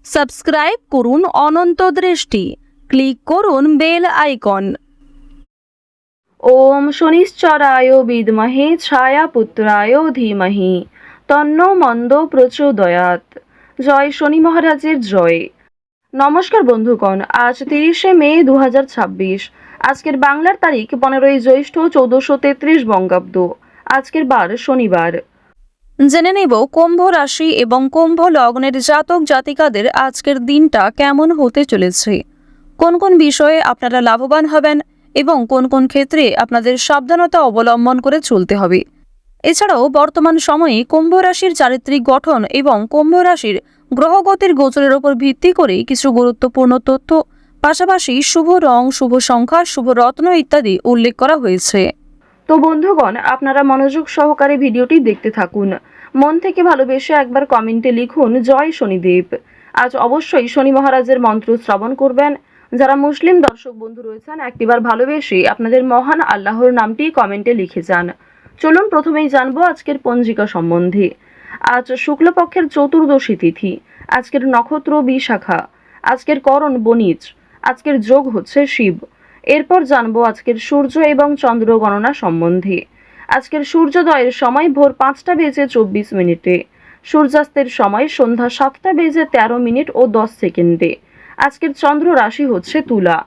Subscribe করুন অনন্ত দৃষ্টি, click করুন বেল আইকন। ওম শনিশ্চরায় বিদ্মহে ছায়াপুত্রায় ধীমহি তন্নো মন্দ প্রচোদয়াৎ। জয় শনি মহারাজের জয়। নমস্কার বন্ধুগণ, আজ 30শে মে 2026। আজকের বাংলার তারিখ 15ই জ্যৈষ্ঠ 1433 বঙ্গাব্দ। আজকের বার শনিবার। জেনে নেব কুম্ভ রাশি এবং কুম্ভ লগ্নের জাতক জাতিকাদের আজকের দিনটা কেমন হতে চলেছে, কোন কোন বিষয়ে আপনারা লাভবান হবেন এবং কোন কোন ক্ষেত্রে আপনাদের সাবধানতা অবলম্বন করে চলতে হবে। এছাড়াও বর্তমান সময়ে কুম্ভ রাশির চারিত্রিক গঠন এবং কুম্ভ রাশির গ্রহগতির গোচরের উপর ভিত্তি করে কিছু গুরুত্বপূর্ণ তথ্য, পাশাপাশি শুভ রং, শুভ সংখ্যা, শুভ রত্ন ইত্যাদি উল্লেখ করা হয়েছে। তো বন্ধুগণ, আপনারা মনোযোগ সহকারে ভিডিওটি দেখতে থাকুন। মন থেকে ভালোবেসে একবার কমেন্টে লিখুন জয় শনিদেব। আজ অবশ্যই শনি মহারাজের মন্ত্র শ্রবণ করবেন। যারা মুসলিম দর্শক বন্ধু রয়েছেন, একটিবার ভালোবেসে আপনাদের মহান আল্লাহর নামটি কমেন্টে লিখে যান। চলুন প্রথমেই জানবো আজকের পঞ্জিকা সম্বন্ধে। আজ শুক্লপক্ষের চতুর্দশী তিথি। আজকের নক্ষত্র বিশাখা। আজকের করণ বণিজ। আজকের যোগ হচ্ছে শিব। এরপর জানবো আজকের সূর্য এবং চন্দ্র গণনা সম্বন্ধে। আজকের সূর্যোদয়ের সময় ভোর 5টা বেজে 24 মিনিটে। সূর্যাস্তের সময় সন্ধ্যা 7টা বেজে 13 মিনিট ও 10 সেকেন্ডে। আজকের চন্দ্র রাশি হচ্ছে তুলা।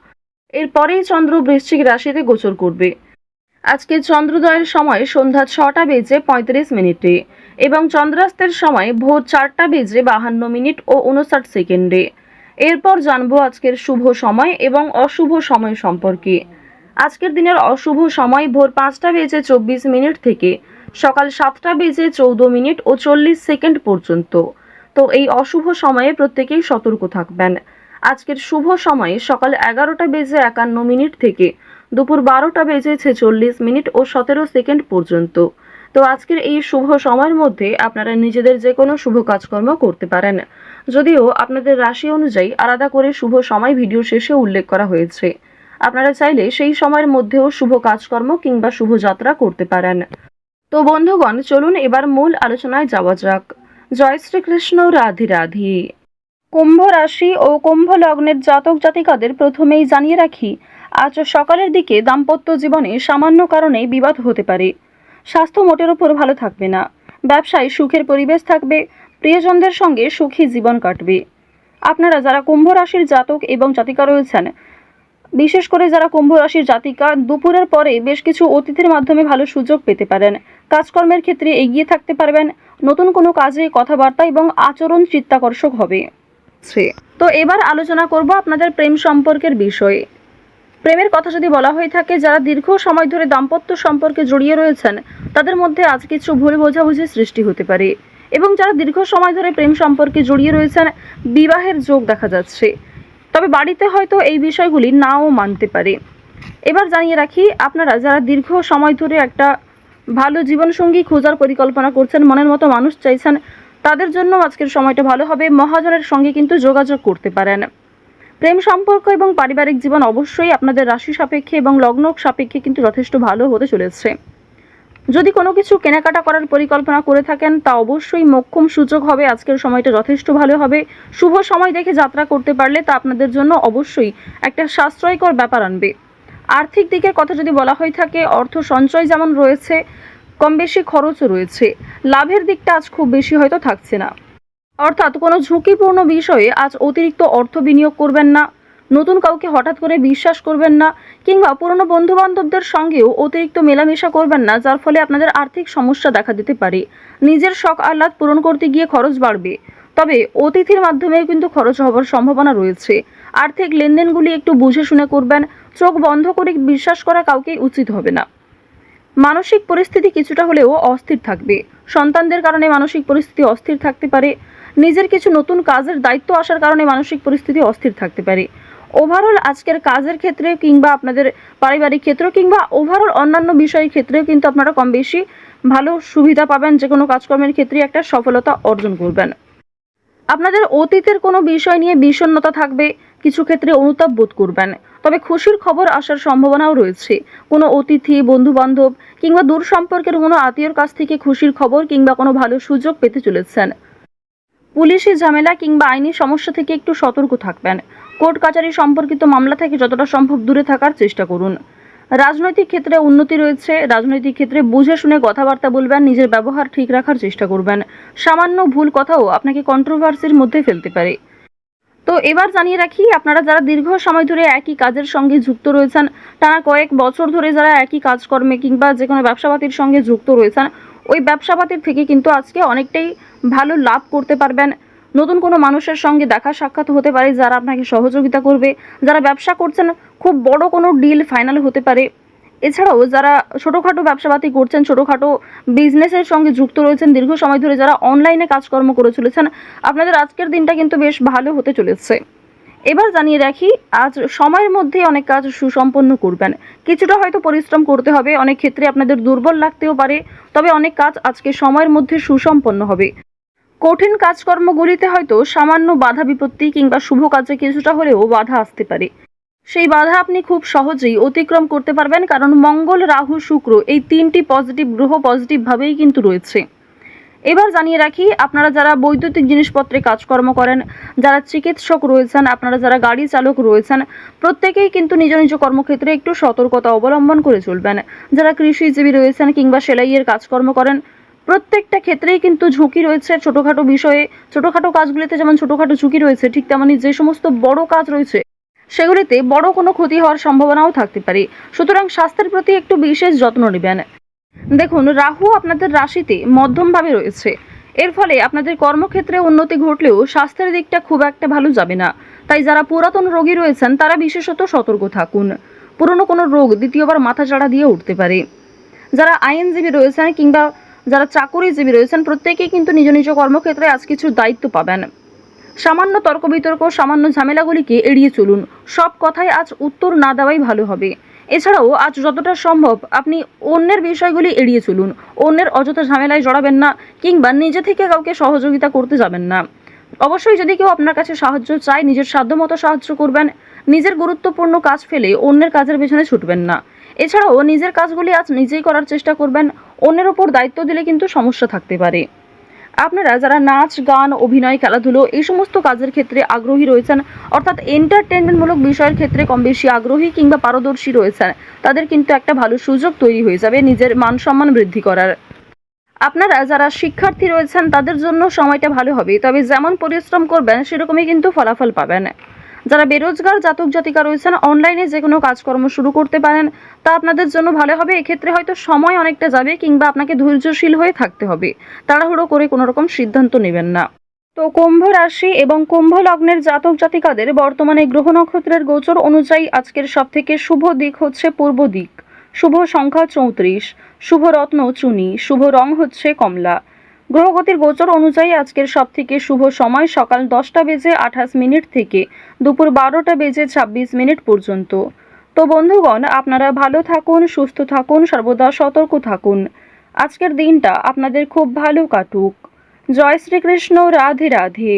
এরপরেই চন্দ্র বৃশ্চিক রাশিতে গোচর করবে। আজকে চন্দ্রোদয়ের সময় সন্ধ্যা 6টা বেজে 35 মিনিটে এবং চন্দ্রাস্তের সময় ভোর 4টা বেজে 52 মিনিট ও 59 সেকেন্ডে। এরপর জানবো আজকের শুভ সময় এবং অশুভ সময় সম্পর্কে। আজকের দিনের অশুভ সময় ভোর 5টা বেজে 24 মিনিট থেকে সকাল 7টা বেজে 14 মিনিট ও 40 সেকেন্ড পর্যন্ত। তো এই অশুভ সময়ে প্রত্যেকেই সতর্ক থাকবেন। আজকের শুভ সময়ে সকাল 11টা বেজে 51 মিনিট থেকে দুপুর 12টা বেজে 46 মিনিট ও 17 সেকেন্ড পর্যন্ত। তো আজকের এই শুভ সময়ের মধ্যে আপনারা নিজেদের যে কোনো শুভ কাজকর্ম করতে পারেন, যদিও আপনাদের রাশি অনুযায়ী আলাদা করে শুভ সময় ভিডিও শেষে উল্লেখ করা হয়েছে। আপনারা চাইলে সেই সময়ের মধ্যেও শুভ কাজকর্ম কিংবা শুভ যাত্রা করতে পারেন। তো বন্ধুগণ, চলুন এবার মূল আলোচনায় যাওয়া যাক। জয় শ্রীকৃষ্ণ, রাধে রাধে। কুম্ভ রাশি ও কুম্ভ লগ্নের জাতক জাতিকাদের প্রথমেই জানিয়ে রাখি, আজ সকালের দিকে দাম্পত্য জীবনে সামান্য কারণে বিবাদ হতে পারে। স্বাস্থ্য মোটের উপর ভালো থাকবে না। ব্যবসায় সুখের পরিবেশ থাকবে। প্রিয়জনদের সঙ্গে সুখী জীবন কাটবে। আপনারা যারা কুম্ভ রাশির জাতক এবং জাতিকা রয়েছেন, বিশেষ করে যারা কুম্ভ রাশির জাতিকা, দুপুরের পরে বেশ কিছু অতিথির মাধ্যমে ভালো সুযোগ পেতে পারেন। কাজকর্মের ক্ষেত্রে এগিয়ে থাকতে পারবেন। নতুন কোনো কাজে কথাবার্তা এবং আচরণ চিত্তাকর্ষক হবে। তো এবার আলোচনা করব আপনাদের প্রেম সম্পর্কের বিষয়ে। প্রেমের কথা যদি বলা হয়ে থাকে, যারা দীর্ঘ সময় ধরে দাম্পত্য সম্পর্কে জড়িয়ে রয়েছেন, তাদের মধ্যে আজ কিছু ভুল বোঝাবুঝির সৃষ্টি হতে পারে। এবং যারা দীর্ঘ সময় ধরে প্রেম সম্পর্কে জড়িয়ে রয়েছেন, বিবাহের যোগ দেখা যাচ্ছে। তবে বাড়িতে হয়তো এই বিষয়গুলি নাও মানতে পারে। এবার জানিয়ে রাখি, আপনারা যারা দীর্ঘ সময় ধরে একটা ভালো জীবনসঙ্গী খোঁজার পরিকল্পনা করছেন, মনের মতো মানুষ চাইছেন, তাদের জন্য আজকের সময়টা ভালো হবে। মহাজনের সঙ্গে কিন্তু যোগাযোগ করতে পারেন। প্রেম সম্পর্ক এবং পারিবারিক জীবন অবশ্যই আপনাদের রাশি সাপেক্ষে এবং লগ্ন সাপেক্ষে কিন্তু যথেষ্ট ভালো হতে চলেছে। যদি কোনো কিছু কেনাকাটা করার পরিকল্পনা করে থাকেন, তা অবশ্যই মোক্ষম সুযোগ হবে। আজকের সময়টা যথেষ্ট ভালো হবে। শুভ সময় দেখে যাত্রা করতে পারলে তা আপনাদের জন্য অবশ্যই একটা সাশ্রয়কর ব্যাপার আনবে। আর্থিক দিকের কথা যদি বলা হয়ে থাকে, অর্থ সঞ্চয় যেমন রয়েছে, কম বেশি খরচও রয়েছে। লাভের দিকটা আজ খুব বেশি হয়তো থাকছে না। অর্থাৎ কোনো ঝুঁকিপূর্ণ বিষয়ে আজ অতিরিক্ত অর্থ বিনিয়োগ করবেন না। নতুন কাউকে হঠাৎ করে বিশ্বাস করবেন না, কিংবা পুরনো বন্ধুবান্ধবদের সঙ্গেও অতিরিক্ত মেলামেশা করবেন না, যার ফলে আপনাদের আর্থিক সমস্যা দেখা দিতে পারে। নিজের শখ আহ্লাদ পূরণ করতে গিয়ে খরচ বাড়বে। তবে অতিথির মাধ্যমেও কিন্তু খরচ হওয়ার সম্ভাবনা রয়েছে। আর্থিক লেনদেনগুলি একটু বুঝে শুনে করবেন। চোখ বন্ধ করে বিশ্বাস করা কাউকেই উচিত হবে না। মানসিক পরিস্থিতি কিছুটা হলেও অস্থির থাকবে। সন্তানদের কারণে মানসিক পরিস্থিতি অস্থির থাকতে পারে। নিজের কিছু নতুন কাজের দায়িত্ব আসার কারণে মানসিক পরিস্থিতি অস্থির থাকতে পারে। ওভারঅল আজকের কাজের ক্ষেত্রে কিংবা আপনাদের পারিবারিক ক্ষেত্র কিংবা ওভারঅল অন্যান্য বিষয়ের ক্ষেত্রেও কিন্তু আপনারা কম বেশি ভালো সুবিধা পাবেন। যে কোনো কাজকর্মের ক্ষেত্রে একটা সফলতা অর্জন করবেন। আপনাদের অতীতের কোনো বিষয় নিয়ে বিষণ্ণতা থাকবে, কিছু ক্ষেত্রে অনুতাপ বোধ করবেন। তবে খুশির খবর আসার সম্ভাবনাও রয়েছে। কোনো অতিথি, বন্ধু বান্ধব কিংবা দূর সম্পর্কের কোনো আত্মীয়র কাছ থেকে খুশির খবর কিংবা কোনো ভালো সুযোগ পেতে চলেছেন। পুলিশি ঝামেলা কিংবা আইনি সমস্যা থেকে একটু সতর্ক থাকবেন। কোর্ট কাচারি সম্পর্কিত মামলা থেকে যতটা সম্ভব দূরে থাকার চেষ্টা করুন। রাজনৈতিক ক্ষেত্রে উন্নতি রয়েছে। রাজনৈতিক ক্ষেত্রে বুঝে শুনে কথাবার্তা বলবেন, নিজের ব্যবহার ঠিক রাখার চেষ্টা করবেন। সামান্য ভুল কথাও আপনাকে কন্ট্রোভার্সির মধ্যে ফেলতে পারে। তো এবার জানিয়ে রাখি, আপনারা যারা দীর্ঘ সময় ধরে একই কাজের সঙ্গে যুক্ত রয়েছেন, টানা কয়েক বছর ধরে যারা একই কাজকর্মে কিংবা যে কোনো ব্যবসাপাতির সঙ্গে যুক্ত রয়েছেন, ওই ব্যবসাপাতির থেকে কিন্তু আজকে অনেকটাই ভালো লাভ করতে পারবেন। নতুন কোনো মানুষের সঙ্গে দেখা সাক্ষাৎ হতে পারে যারা আপনাকে সহযোগিতা করবে। যারা ব্যবসা করছেন, খুব বড় কোনো ডিল ফাইনাল হতে পারে। এছাড়াও যারা ছোটোখাটো ব্যবসাপাতি করছেন, ছোটোখাটো বিজনেসের সঙ্গে যুক্ত রয়েছেন, দীর্ঘ সময় ধরে যারা অনলাইনে কাজকর্ম করে চলেছেন, আপনাদের আজকের দিনটা কিন্তু বেশ ভালো হতে চলেছে। এবার জানিয়ে রাখি, আজ সময়ের মধ্যে অনেক কাজ সুসম্পন্ন করবেন। কিছুটা হয়তো পরিশ্রম করতে হবে, অনেক ক্ষেত্রে আপনাদের দুর্বল লাগতেও পারে, তবে অনেক কাজ আজকে সময়ের মধ্যে সুসম্পন্ন হবে। কঠিন কাজকর্মগুলিতে হয়তো সামান্য বাধা বিপত্তি কিংবা শুভ কাজে কিছুটা হলেও বাধা আসতে পারে। সেই বাধা আপনি খুব সহজেই অতিক্রম করতে পারবেন, কারণ মঙ্গল, রাহু, শুক্র এই তিনটি পজিটিভ গ্রহ পজিটিভভাবেই কিন্তু রয়েছে। এবার জানিয়ে রাখি, আপনারা যারা বৈদ্যুতিক জিনিসপত্রে কাজকর্ম করেন, যারা চিকিৎসক রয়েছেন, আপনারা যারা গাড়ি চালক রয়েছেন, প্রত্যেকেই কিন্তু নিজ নিজ কর্মক্ষেত্রে একটু সতর্কতা অবলম্বন করে চলবেন। যারা কৃষিজীবী রয়েছেন কিংবা সেলাইয়ের কাজকর্ম করেন, প্রত্যেকটা ক্ষেত্রেই কিন্তু ঝুঁকি রয়েছে। ছোটোখাটো বিষয়ে, ছোটোখাটো কাজগুলিতে যেমন ছোটোখাটো ঝুঁকি রয়েছে, ঠিক তেমনই যে সমস্ত বড় কাজ রয়েছে সেগুলিতে বড় কোনো ক্ষতি হওয়ার সম্ভাবনাও থাকতে পারে। সুতরাং স্বাস্থ্যের প্রতি একটু বিশেষ যত্ন নেবেন। দেখুন, রাহু আপনাদের রাশিতে মধ্যমভাবে রয়েছে। এর ফলে আপনাদের কর্মক্ষেত্রে উন্নতি ঘটলেও স্বাস্থ্যের দিকটা খুব একটা ভালো যাবে না। তাই যারা পুরাতন রোগী রয়েছেন তারা বিশেষত সতর্ক থাকুন। পুরনো কোনো রোগ দ্বিতীয়বার মাথাচাড়া দিয়ে উঠতে পারে। যারা আইনজীবী রয়েছেন কিংবা যারা চাকুরিজীবী রয়েছেন, প্রত্যেকেই কিন্তু নিজ নিজ কর্মক্ষেত্রে আজ কিছু দায়িত্ব পাবেন। সামান্য তর্ক বিতর্ক, সামান্য ঝামেলাগুলিকে এড়িয়ে চলুন। সব কথায় আজ উত্তর না দেওয়াই ভালো হবে। এছাড়াও আজ যতটা সম্ভব আপনি অন্যের বিষয়গুলি এড়িয়ে চলুন। অন্যের অযথা ঝামেলায় জড়াবেন না কিংবা নিজে থেকে কাউকে সহযোগিতা করতে যাবেন না। অবশ্যই যদি কেউ আপনার কাছে সাহায্য চায়, নিজের সাধ্যমতো সাহায্য করবেন। নিজের গুরুত্বপূর্ণ কাজ ফেলে অন্যের কাজের পেছনে ছুটবেন না। এছাড়াও নিজের কাজগুলি আজ নিজেই করার চেষ্টা করবেন। অন্যের ওপর দায়িত্ব দিলে কিন্তু সমস্যা থাকতে পারে। আপনারা যারা নাচ, গান, অভিনয়, খেলাধুলো এই সমস্ত কাজের ক্ষেত্রে আগ্রহী রয়েছেন, অর্থাৎ এন্টারটেনমেন্টমূলক বিষয়ের ক্ষেত্রে কম বেশি আগ্রহী কিংবা পারদর্শী রয়েছেন, তাদের কিন্তু একটা ভালো সুযোগ তৈরি হয়ে যাবে নিজের মান সম্মান বৃদ্ধি করার। আপনারা যারা শিক্ষার্থী রয়েছেন তাদের জন্য সময়টা ভালো হবে, তবে যেমন পরিশ্রম করবেন সেরকমই কিন্তু ফলাফল পাবেন। যারা বেরোজগার জাতক জাতিকা রয়েছেন, অনলাইনে যে কোনো কাজকর্ম শুরু করতে পারেন, তা আপনাদের জন্য ভালো হবে। এক্ষেত্রে হয়তো সময় অনেকটা যাবে কিংবা আপনাকে ধৈর্যশীল হয়ে থাকতে হবে। তাড়াহুড়ো করে কোনো রকম সিদ্ধান্ত নেবেন না। তো কুম্ভ রাশি এবং কুম্ভ লগ্নের জাতক জাতিকাদের বর্তমানে গ্রহ নক্ষত্রের গোচর অনুযায়ী আজকের সবথেকে শুভ দিক হচ্ছে পূর্ব দিক। শুভ সংখ্যা 34, শুভ রত্ন চুনি, শুভ রং হচ্ছে কমলা। গ্রহগতির গোচর অনুযায়ী আজকের সবথেকে শুভ সময় সকাল 10:28 থেকে দুপুর 12:26 পর্যন্ত। তো বন্ধুগণ, আপনারা ভালো থাকুন, সুস্থ থাকুন, সর্বদা সতর্ক থাকুন। আজকের দিনটা আপনাদের খুব ভালো কাটুক। জয় শ্রীকৃষ্ণ। রাধে রাধে।